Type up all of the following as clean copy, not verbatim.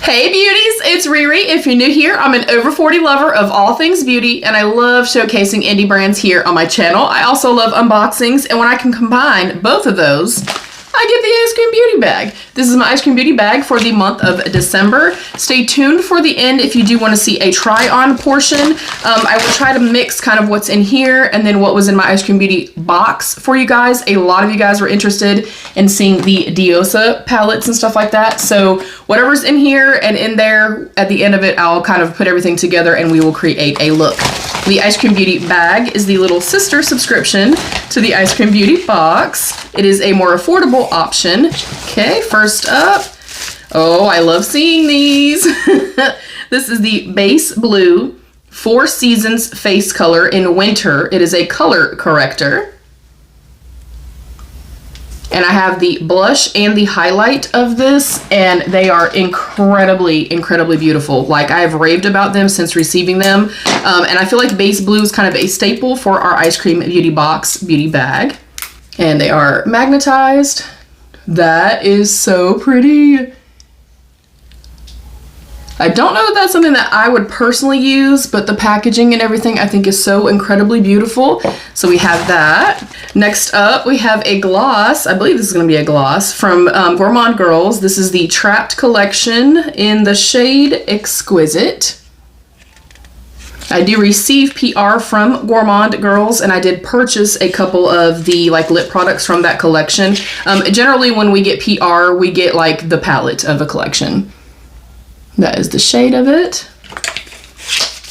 Hey beauties, it's Riri. If you're new here, I'm an over 40 lover of all things beauty, and I love showcasing indie brands here on my channel. I also love unboxings, and when I can combine both of those, I get the Eyescream Beauty bag. This is my Eyescream Beauty bag for the month of December. Stay tuned for the end if you do want to see a try-on portion. I will try to mix kind of what's in here and then what was in my Eyescream Beauty box for you guys. A lot of you guys were interested in seeing the Diosa palettes and stuff like that. So whatever's in here and in there, at the end of it, I'll kind of put everything together and we will create a look. The Eyescream Beauty bag is the little sister subscription to the Eyescream Beauty box. It is a more affordable option. Okay, first up, oh, I love seeing these. This is the Base Blue 4 Seasons Face Color in Winter. It is a color corrector. And I have the blush and the highlight of this, and they are incredibly, incredibly beautiful. Like, I've raved about them since receiving them. And I feel like Base Blue is kind of a staple for our Eyescream Beauty box beauty bag. And they are magnetized. That is so pretty. I don't know if that's something that I would personally use, but the packaging and everything I think is so incredibly beautiful. So we have that. Next up, we have a gloss. I believe this is going to be a gloss from Gourmande Girls. This is the Trapped collection in the shade Exquisite. I do receive PR from Gourmande Girls, and I did purchase a couple of the lip products from that collection. Generally, when we get PR, we get like the palette of a collection. That is the shade of it.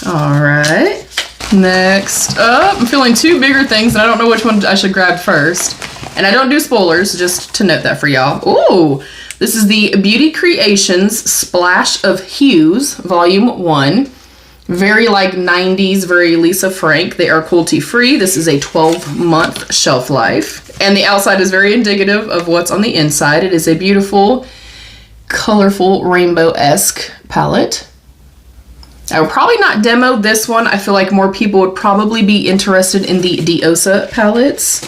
All right. Next up, I'm feeling two bigger things, and I don't know which one I should grab first. And I don't do spoilers, just to note that for y'all. Ooh, this is the Beauty Creations Splash of Hues, Volume 1. Very like 90s, very Lisa Frank. They are cruelty-free. This is a 12-month shelf life. And the outside is very indicative of what's on the inside. It is a beautiful, colorful, rainbow-esque palette. I will probably not demo this one. I feel like more people would probably be interested in the Diosa palettes.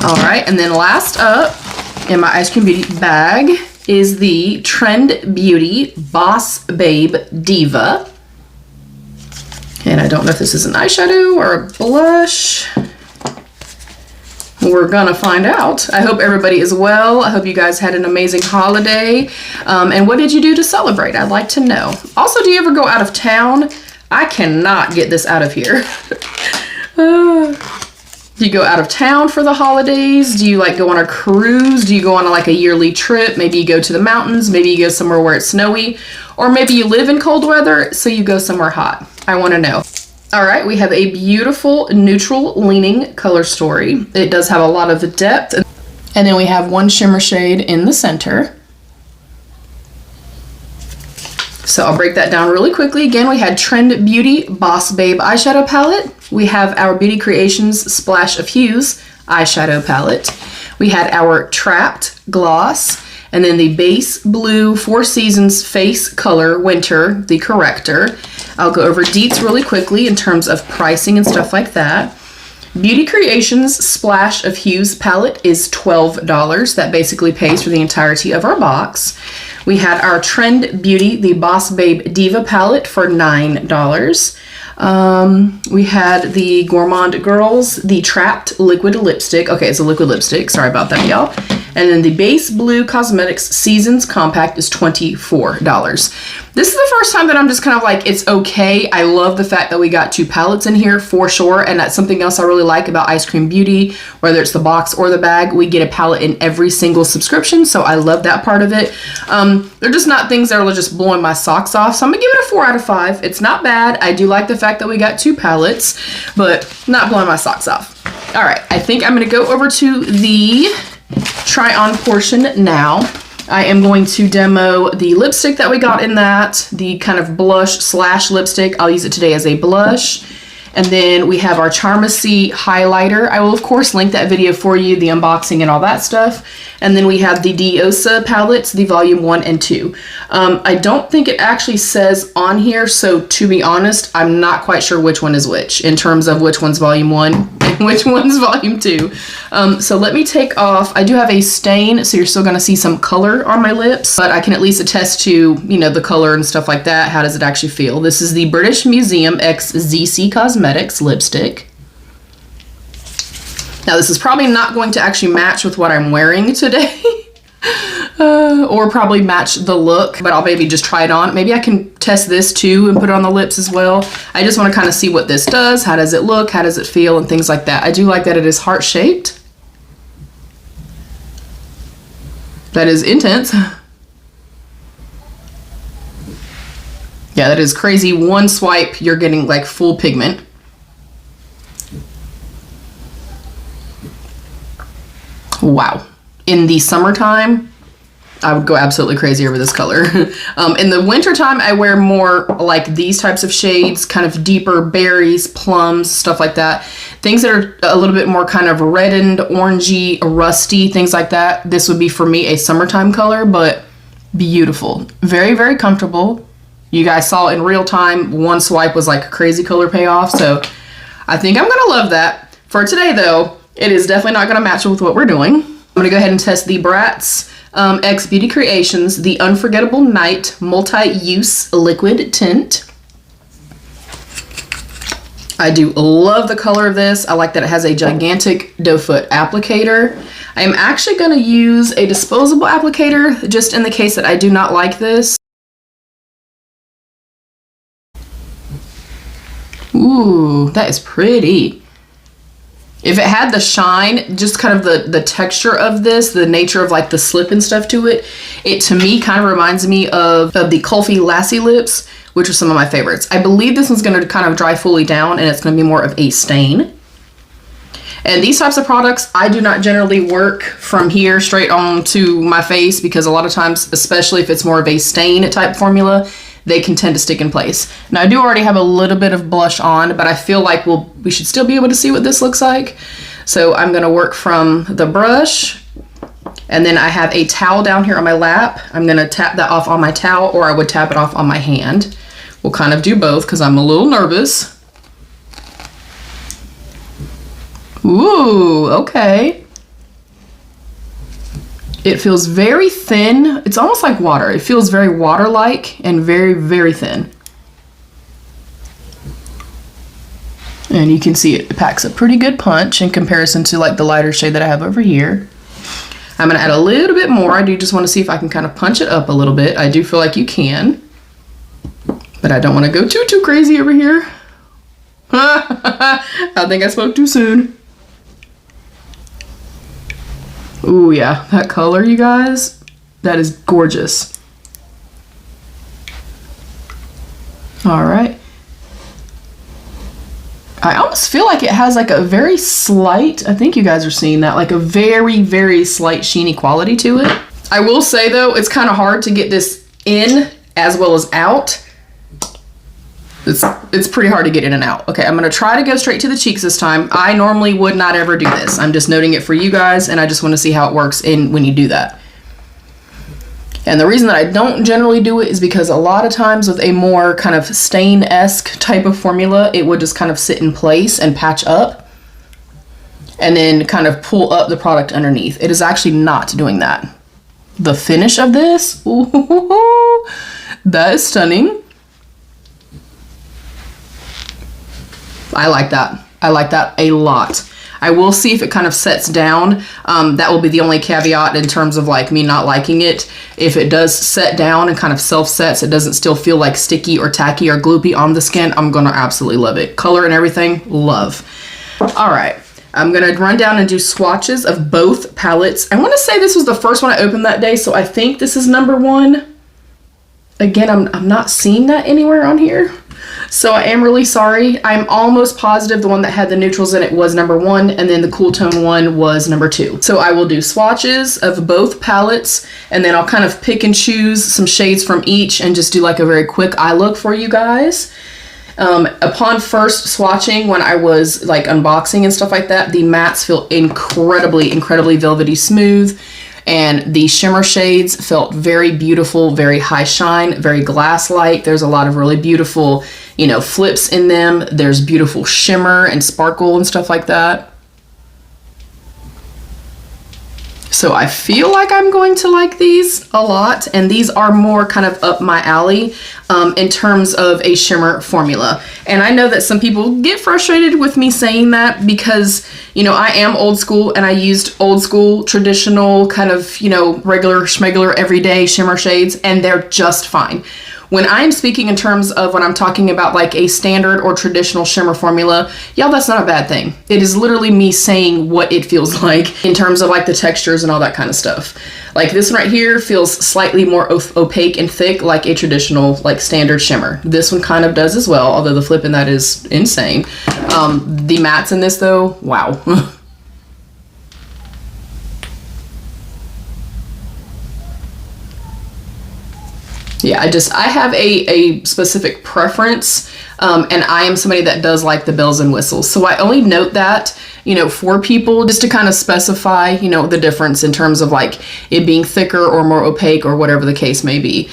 All right, and then last up in my Eyescream Beauty bag is the Trend Beauty Boss Babe Diva. And I don't know if this is an eyeshadow or a blush. We're gonna find out. I hope everybody is well. I hope you guys had an amazing holiday. And what did you do to celebrate? I'd like to know. Also, do you ever go out of town? I cannot get this out of here. Do you go out of town for the holidays? Do you go on a cruise? Do you go on a yearly trip? Maybe you go to the mountains. Maybe you go somewhere where it's snowy. Or maybe you live in cold weather, so you go somewhere hot. I wanna know. All right, we have a beautiful neutral leaning color story. It does have a lot of depth. And then we have one shimmer shade in the center. So I'll break that down really quickly. Again, we had Trend Beauty Boss Babe eyeshadow palette. We have our Beauty Creations Splash of Hues eyeshadow palette. We had our Trapped gloss, and then the Base Blue 4 Seasons Face Color Winter, the corrector. I'll go over deets really quickly in terms of pricing and stuff like that. Beauty Creations Splash of Hues palette is $12. That basically pays for the entirety of our box. We had our Trend Beauty, the Boss Babe Diva palette for $9. We had the Gourmande Girls, the Trapped liquid lipstick. Okay, it's a liquid lipstick. Sorry about that, y'all. And then the Base Blue Cosmetics Seasons Compact is $24. This is the first time that I'm just kind of like, it's okay. I love the fact that we got 2 palettes in here for sure. And that's something else I really like about Eyescream Beauty, whether it's the box or the bag. We get a palette in every single subscription. So I love that part of it. They're just not things that are just blowing my socks off. So I'm gonna give it a 4 out of 5. It's not bad. I do like the fact that we got 2 palettes, but not blowing my socks off. All right, I think I'm gonna go over to the try on portion now. I am going to demo the lipstick that we got in that, the kind of blush slash lipstick. I'll use it today as a blush. And then we have our Charmacy highlighter. I will of course link that video for you, the unboxing and all that stuff. And then we have the Diosa palettes, the volume 1 and 2. I don't think it actually says on here, so to be honest, I'm not quite sure which one is which in terms of which one's volume 1 and which one's volume 2. So let me take off. I do have a stain, so you're still gonna see some color on my lips, but I can at least attest to, you know, the color and stuff like that. How does it actually feel? This is the British Museum x ZC Cosmetics lipstick. Now this is probably not going to actually match with what I'm wearing today. Or probably match the look, but I'll maybe just try it on. Maybe I can test this too and put it on the lips as well. I just want to kind of see what this does. How does it look? How does it feel? And things like that. I do like that it is heart-shaped. That is intense. Yeah, that is crazy. One swipe, you're getting like full pigment. Wow. In the summertime, I would go absolutely crazy over this color. In the wintertime, I wear more like these types of shades, kind of deeper berries, plums, stuff like that. Things that are a little bit more kind of reddened, orangey, rusty, things like that. This would be for me a summertime color, but beautiful. Very, very comfortable. You guys saw in real time, one swipe was like a crazy color payoff. So I think I'm gonna love that. For today though, it is definitely not gonna match with what we're doing. I'm gonna go ahead and test the Bratz X Beauty Creations, the Unforgettable Night Multi-Use Liquid Tint. I do love the color of this. I like that it has a gigantic doe foot applicator. I am actually gonna use a disposable applicator just in the case that I do not like this. Ooh, that is pretty. If it had the shine, just kind of the texture of this, the nature of like the slip and stuff to it, it to me kind of reminds me of the Kulfi Lassie lips, which are some of my favorites. I believe this one's going to kind of dry fully down and it's going to be more of a stain. And these types of products, I do not generally work from here straight on to my face because a lot of times, especially if it's more of a stain type formula, they can tend to stick in place. Now I do already have a little bit of blush on, but I feel like we should still be able to see what this looks like. So I'm gonna work from the brush, and then I have a towel down here on my lap. I'm gonna tap that off on my towel, or I would tap it off on my hand. We'll kind of do both because I'm a little nervous. Ooh, okay. It feels very thin. It's almost like water. It feels very water-like and very, very thin. And you can see it packs a pretty good punch in comparison to like the lighter shade that I have over here. I'm gonna add a little bit more. I do just wanna see if I can kind of punch it up a little bit. I do feel like you can, but I don't wanna go too crazy over here. I think I spoke too soon. Ooh, yeah, that color, you guys, that is gorgeous. All right. I almost feel like it has like a very slight, I think you guys are seeing that, like a very, very slight sheeny quality to it. I will say though, it's kind of hard to get this in as well as out. It's pretty hard to get in and out. Okay, I'm gonna try to go straight to the cheeks this time. I normally would not ever do this. I'm just noting it for you guys, and I just wanna see how it works when you do that. And the reason that I don't generally do it is because a lot of times with a more kind of stain-esque type of formula, it would just kind of sit in place and patch up and then kind of pull up the product underneath. It is actually not doing that. The finish of this, ooh, that is stunning. I like that. I like that a lot. I will see if it kind of sets down. That will be the only caveat in terms of like me not liking it. If it does set down and kind of self-sets, it doesn't still feel like sticky or tacky or gloopy on the skin, I'm gonna absolutely love it. Color and everything, love. All right, I'm gonna run down and do swatches of both palettes. I wanna say this was the first one I opened that day, so I think this is number 1. Again, I'm not seeing that anywhere on here. So I am really sorry. I'm almost positive the one that had the neutrals in it was number 1, and then the cool tone one was number 2. So I will do swatches of both palettes, and then I'll kind of pick and choose some shades from each and just do like a very quick eye look for you guys. Upon first swatching, when I was like unboxing and stuff like that, the mattes feel incredibly velvety smooth. And the shimmer shades felt very beautiful, very high shine, very glass-like. There's a lot of really beautiful, you know, flips in them. There's beautiful shimmer and sparkle and stuff like that. So I feel like I'm going to like these a lot, and these are more kind of up my alley in terms of a shimmer formula. And I know that some people get frustrated with me saying that because, you know, I am old school and I used old school, traditional, kind of, you know, regular schmegular everyday shimmer shades, and they're just fine. When I'm speaking in terms of when I'm talking about like a standard or traditional shimmer formula, y'all, that's not a bad thing. It is literally me saying what it feels like in terms of like the textures and all that kind of stuff. Like this one right here feels slightly more opaque and thick like a traditional like standard shimmer. This one kind of does as well, although the flip in that is insane. The mattes in this though, wow. Yeah, I have a specific preference, and I am somebody that does like the bells and whistles. So I only note that, you know, for people just to kind of specify, you know, the difference in terms of like it being thicker or more opaque or whatever the case may be.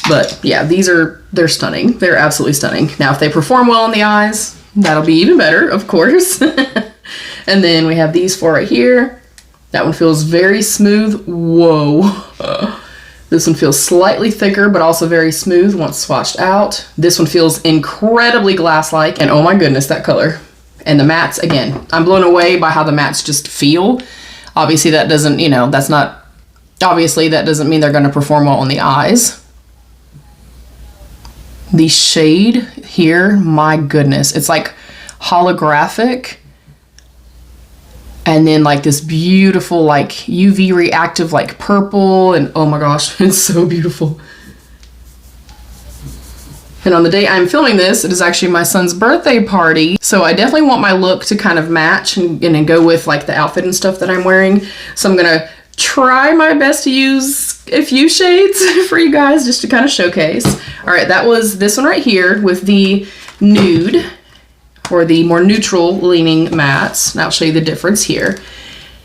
But yeah, they're stunning. They're absolutely stunning. Now, if they perform well on the eyes, that'll be even better, of course. And then we have these four right here. That one feels very smooth. Whoa. This one feels slightly thicker, but also very smooth once swatched out. This one feels incredibly glass-like, and oh my goodness, that color. And the mattes, again, I'm blown away by how the mattes just feel. Obviously, that doesn't, you know, obviously that doesn't mean they're gonna perform well on the eyes. The shade here, my goodness, it's like holographic. And then like this beautiful like UV reactive like purple, and oh my gosh, it's so beautiful. And on the day I'm filming this, it is actually my son's birthday party. So I definitely want my look to kind of match and go with like the outfit and stuff that I'm wearing. So I'm gonna try my best to use a few shades for you guys just to kind of showcase. All right, that was this one right here with the nude, or the more neutral leaning mattes. And I'll show you the difference here.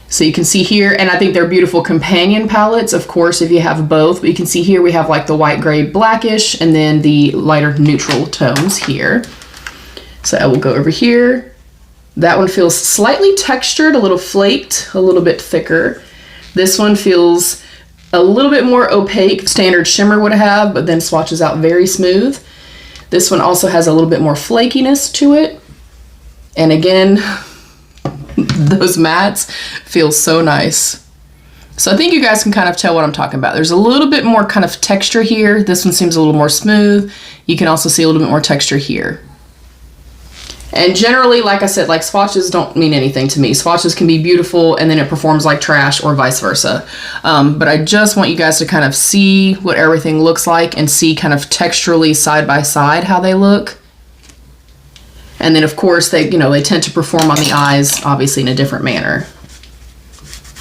So you can see here, and I think they're beautiful companion palettes, of course, if you have both, but you can see here we have like the white, gray, blackish, and then the lighter neutral tones here. So I will go over here. That one feels slightly textured, a little flaked, a little bit thicker. This one feels a little bit more opaque, standard shimmer would have, but then swatches out very smooth. This one also has a little bit more flakiness to it. And again, those mattes feel so nice. So I think you guys can kind of tell what I'm talking about. There's a little bit more kind of texture here. This one seems a little more smooth. You can also see a little bit more texture here. And generally, like I said, like swatches don't mean anything to me. Swatches can be beautiful and then it performs like trash, or vice versa. But I just want you guys to kind of see what everything looks like and see kind of texturally side by side how they look. And then of course they, you know, they tend to perform on the eyes obviously in a different manner.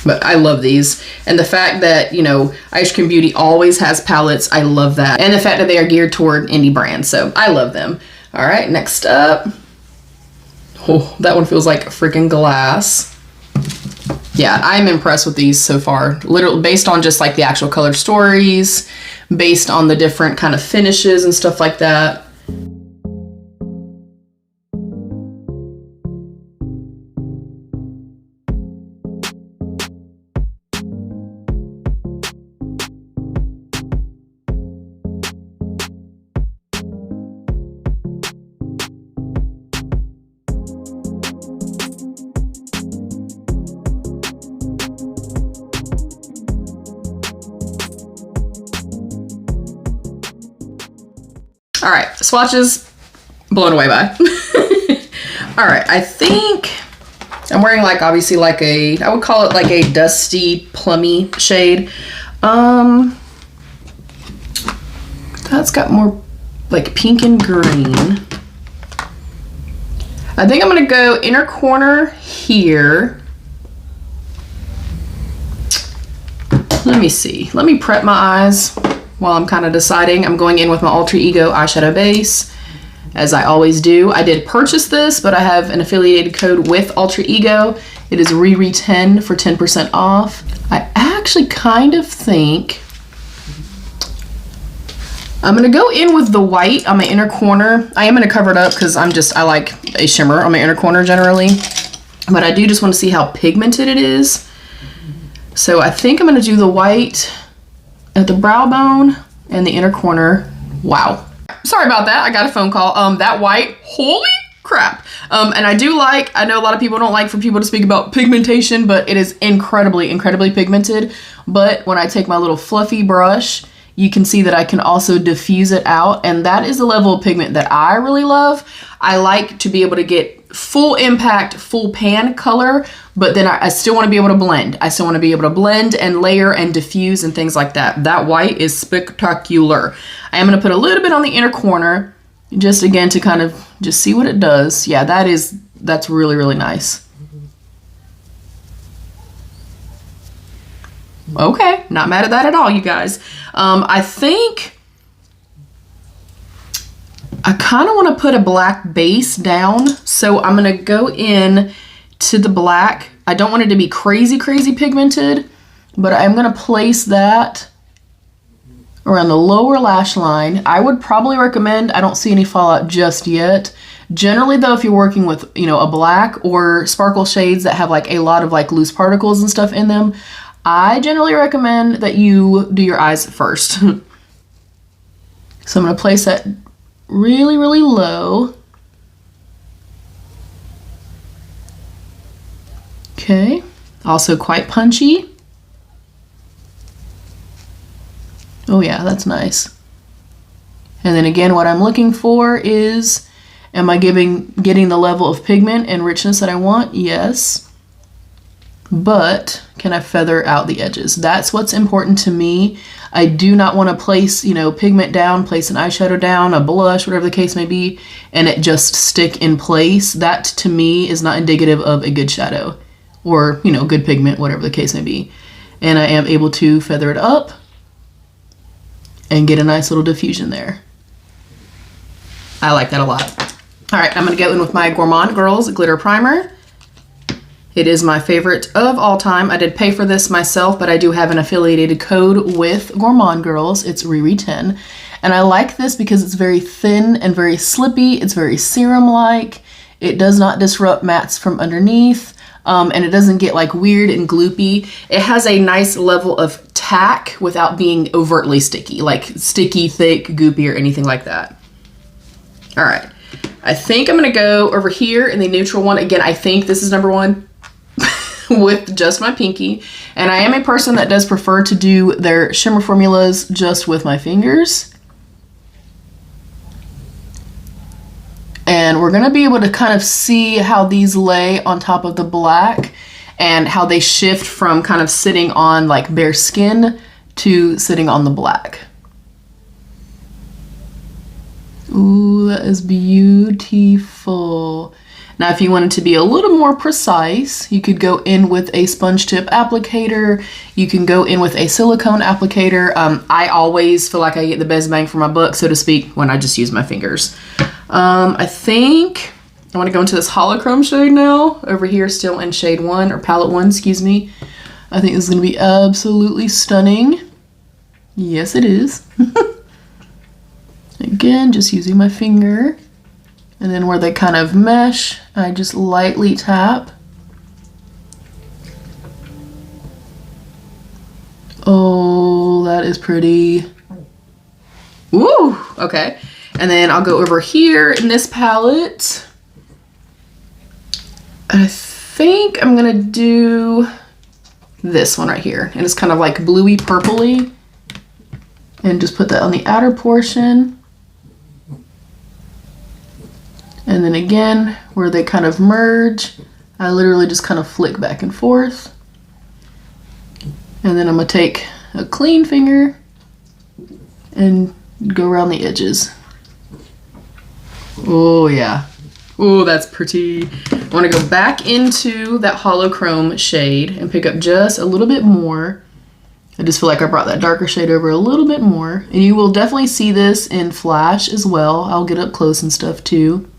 But I love these. And the fact that, you know, Eyescream Beauty always has palettes, I love that. And the fact that they are geared toward indie brands, so I love them. All right, next up. Oh, that one feels like freaking glass. Yeah, I'm impressed with these so far. Literally based on just like the actual color stories, based on the different kind of finishes and stuff like that. All right, swatches, blown away by. All right, I think I'm wearing like obviously like a, I would call it like a dusty plummy shade. That's got more like pink and green. I think I'm gonna go inner corner here. Let me see, let me prep my eyes while I'm kind of deciding. I'm going in with my Alter Ego eyeshadow base. as I always do. I did purchase this, but I have an affiliated code with Alter Ego. It is RERE10 for 10% off. I actually kind of think I'm gonna go in with the white on my inner corner. I am gonna cover it up because I like a shimmer on my inner corner generally, but I do just want to see how pigmented it is. So I think I'm gonna do the white at the brow bone and the inner corner. Wow. Sorry about that, I got a phone call. That white, holy crap. And I know a lot of people don't like for people to speak about pigmentation, but it is incredibly, incredibly pigmented. But when I take my little fluffy brush, you can see that I can also diffuse it out, and that is the level of pigment that I really love. I like to be able to get full impact, full pan color, but then I still want to be able to blend. I still want to be able to blend and layer and diffuse and things like that. That white is spectacular. I am going to put a little bit on the inner corner, just again to kind of just see what it does. Yeah, that's really, really nice. Okay, not mad at that at all, you guys. I think I kind of want to put a black base down, so I'm going to go in to the black. I don't want it to be crazy, crazy pigmented, but I'm going to place that around the lower lash line. I would probably recommend, I don't see any fallout just yet. Generally though, if you're working with, you know, a black or sparkle shades that have like a lot of like loose particles and stuff in them, I generally recommend that you do your eyes first. So I'm going to place that really, really low. Okay, also quite punchy. Oh yeah, that's nice. And then again, what I'm looking for is, am I getting the level of pigment and richness that I want? Yes. But can I feather out the edges? That's what's important to me. I do not want to place, you know, pigment down, place an eyeshadow down, a blush, whatever the case may be, and it just stick in place. That to me is not indicative of a good shadow or, you know, good pigment, whatever the case may be. And I am able to feather it up and get a nice little diffusion there. I like that a lot. All right, I'm gonna go in with my Gourmande Girls Glitter Primer. It is my favorite of all time. I did pay for this myself, but I do have an affiliated code with Gourmande Girls. It's RERE10. And I like this because it's very thin and very slippy. It's very serum-like. It does not disrupt mattes from underneath. And it doesn't get like weird and gloopy. It has a nice level of tack without being overtly sticky, like sticky, thick, goopy, or anything like that. All right. I think I'm gonna go over here in the neutral one. Again, I think this is number one. With just my pinky, and I am a person that does prefer to do their shimmer formulas just with my fingers. And we're going to be able to kind of see how these lay on top of the black and how they shift from kind of sitting on like bare skin to sitting on the black. Ooh, that is beautiful. Now, if you wanted to be a little more precise, you could go in with a sponge tip applicator. You can go in with a silicone applicator. I always feel like I get the best bang for my buck, so to speak, when I just use my fingers. I think I want to go into this holochrome shade now. Over here, still in shade 1, or palette 1, excuse me. I think this is going to be absolutely stunning. Yes, it is. Again, just using my finger. And then where they kind of mesh, I just lightly tap. Oh, that is pretty. Woo! Okay. And then I'll go over here in this palette. I think I'm gonna do this one right here. And it's kind of like bluey purpley. And just put that on the outer portion. And then again, where they kind of merge, I literally just kind of flick back and forth. And then I'm gonna take a clean finger and go around the edges. Oh yeah. Oh, that's pretty. I wanna go back into that holochrome shade and pick up just a little bit more. I just feel like I brought that darker shade over a little bit more. And you will definitely see this in flash as well. I'll get up close and stuff too.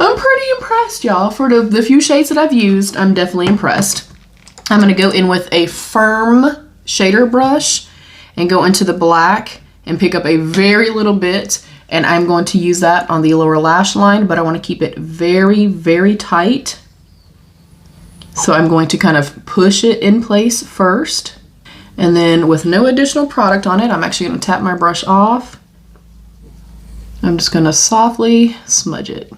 I'm pretty impressed, y'all. For the few shades that I've used, I'm definitely impressed. I'm going to go in with a firm shader brush and go into the black and pick up a very little bit. And I'm going to use that on the lower lash line, but I want to keep it very, very tight. So I'm going to kind of push it in place first. And then with no additional product on it, I'm actually going to tap my brush off. I'm just going to softly smudge it.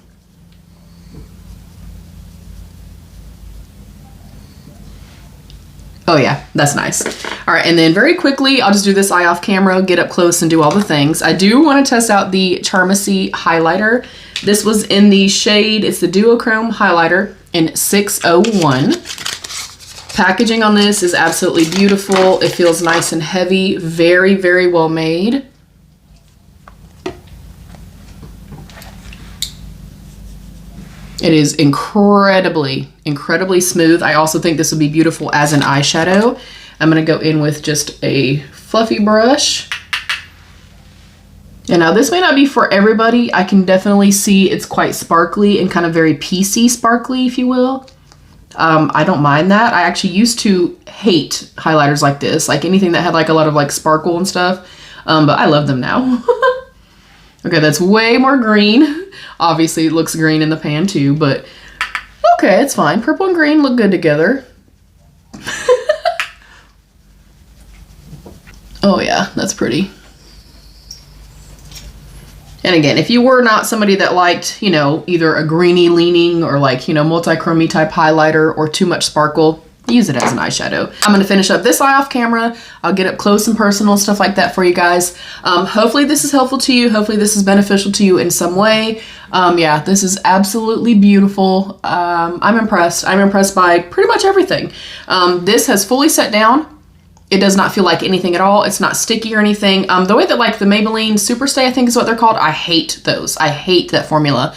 Oh yeah, that's nice. All right, and then very quickly, I'll just do this eye off camera, get up close and do all the things. I do want to test out the Charmacy highlighter. This was in the shade, it's the Duochrome highlighter in 601. Packaging on this is absolutely beautiful. It feels nice and heavy, very, very well made. It is incredibly, incredibly smooth. I also think this would be beautiful as an eyeshadow. I'm gonna go in with just a fluffy brush. And now this may not be for everybody. I can definitely see it's quite sparkly and kind of very piecey sparkly, if you will. I don't mind that. I actually used to hate highlighters like this, like anything that had like a lot of like sparkle and stuff, but I love them now. Okay, that's way more green. Obviously it looks green in the pan too, but okay, it's fine. Purple and green look good together. Oh yeah, that's pretty. And again, if you were not somebody that liked, you know, either a greeny leaning or like, you know, multi-chromey type highlighter or too much sparkle, use it as an eyeshadow. I'm gonna finish up this eye off camera. I'll get up close and personal, stuff like that for you guys. Hopefully this is helpful to you. Hopefully this is beneficial to you in some way. Yeah, this is absolutely beautiful. I'm impressed. I'm impressed by pretty much everything. This has fully set down. It does not feel like anything at all. It's not sticky or anything. The way that like the Maybelline Superstay, I think is what they're called. I hate those. I hate that formula.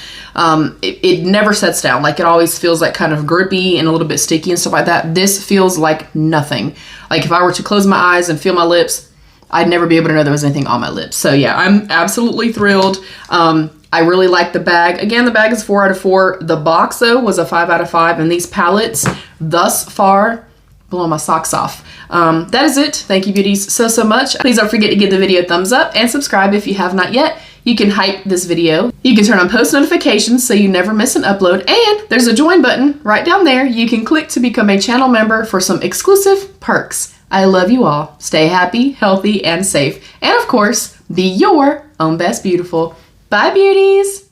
It never sets down. Like it always feels like kind of grippy and a little bit sticky and stuff like that. This feels like nothing. Like if I were to close my eyes and feel my lips, I'd never be able to know there was anything on my lips. So yeah, I'm absolutely thrilled. I really like the bag. Again, the bag is 4 out of 4. The box though was a 5 out of 5. And these palettes thus far, blow my socks off. That is it. Thank you beauties so much. Please don't forget to give the video a thumbs up and subscribe if you have not yet. You can hype this video. You can turn on post notifications so you never miss an upload. And there's a join button right down there. You can click to become a channel member for some exclusive perks. I love you all. Stay happy, healthy, and safe. And of course, be your own best beautiful. Bye beauties.